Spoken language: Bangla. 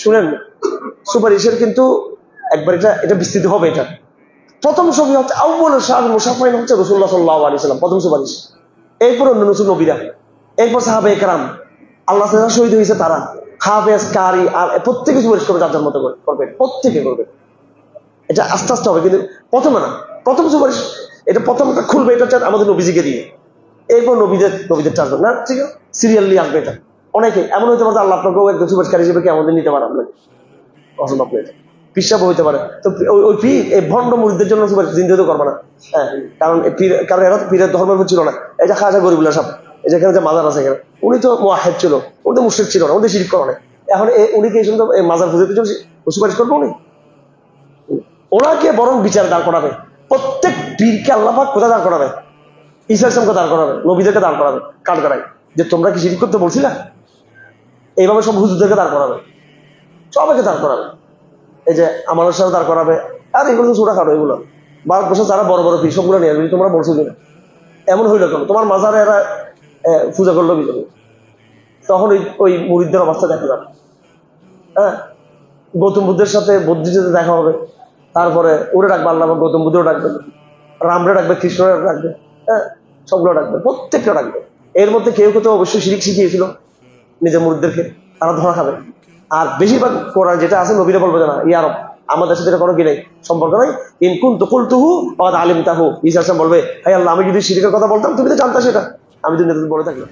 শুনেন, সুপারিশের কিন্তু একবার এটা বিস্তৃত হবে। এটা প্রথম ছবি হচ্ছে আউ্বাল শাহ মুসাফাইন হচ্ছে রাসূলুল্লাহ সাল্লাল্লাহু আলাইহি ওয়াসাল্লাম, প্রথম সুপারিশ। এরপর অন্য নসুল নবীরা, এরপর সাহাবায়ে কেরাম, আল্লাহ তাআলা শহীদ হয়েছে তারা, হাফেজ কারি, আর প্রত্যেকে সুপারিশ করবে, যার যার মতো করবে, প্রত্যেকে করবে। এটা আস্তে আস্তে হবে, কিন্তু প্রথমে না। প্রথম সুপারিশ এটা প্রথমটা খুলবে, এটা হচ্ছে আমাদের নবীজিকে দিয়ে, এরপর নবীদের চার্জ না, ঠিক আছে, সিরিয়ালি আসবে। এটা অনেকে এমন হইতে পারে আল্লাহ আপনাকেও একজন সুপারিশকারী হিসেবে কি আমাদের নিতে পারে, আপনাকে অসম্ভব এটা পিসাব হইতে পারে। তো ওই পীর এই ভণ্ড মুরিদদের জন্য সুপারিশ জিন্দিও করবে না। হ্যাঁ, কারণ এরা পীরের ধর্মের ছিল না। এই যে খাজা গরিবুল্লাহ সাহেব, এই যেখানে যে মাজার আছে, এখানে উনি তো মুয়াহিদ ছিল, উনি তো মুশরিক ছিল না, উনি শিরক করে না। এখন উনি কি এই সুন্দর মাজার পুজোতে জন্য সুপারিশ করবো? উনি ওনাকে বরং বিচার দাঁড় করাবে। প্রত্যেক পীরকে আল্লাহ পাক কোথায় দাঁড় করাবে? ঈসা ইসলামকে দাঁড় করাবে, নবীদেরকে দাঁড় করাবে, কাঠ করাই যে তোমরা কি শিরক করতে বলছি না, এইভাবে সব হুজুরদেরকে দাঁড় করাবে, সবাইকে দাঁড় করাবে। এই যে আমাদের সাথে দাঁড় করাবে। আর এগুলো তো ছোটা খাটো, এগুলো ভারতবর্ষে যারা বড় বড় পীর সবগুলো নিয়ে আসবে, তোমরা বলছো কিনা এমন হইলো কেন? তোমার মাজারে এরা পূজা করলো কি করবে? তখন ওই মুরিদদের অবস্থা দেখা যাবে। হ্যাঁ, গৌতম বুদ্ধের সাথে বুদ্ধিজীবীদের দেখা হবে, তারপরে ওরে ডাকবে আল্লাহ, গৌতম বুদ্ধও ডাকবে, রামরে ডাকবে, কৃষ্ণরে ডাকবে, হ্যাঁ, সবগুলো ডাকবে, প্রত্যেকটা ডাকবে। এর মধ্যে কেউ কেউ তো অবশ্যই শিরিক শিখিয়েছিল নিজের মুরিদদেরকে, তারা ধরা খাবে। আর বেশিরভাগ কোরআন যেটা আছে, নবীরা বলবে না ইয়া রব, আমাদের সাথে কোনো কি নেই, সম্পর্ক নাই। ইনকুন তো কুলতুহু ওয়াদ আলিম তাহু, ঈসা আলাইহিস সালাম বলবে, হাই আল্লাহ, আমি যদি শিরিকের কথা বলতাম তুমি তো জানতা সেটা, আমি তো বলে থাকলাম।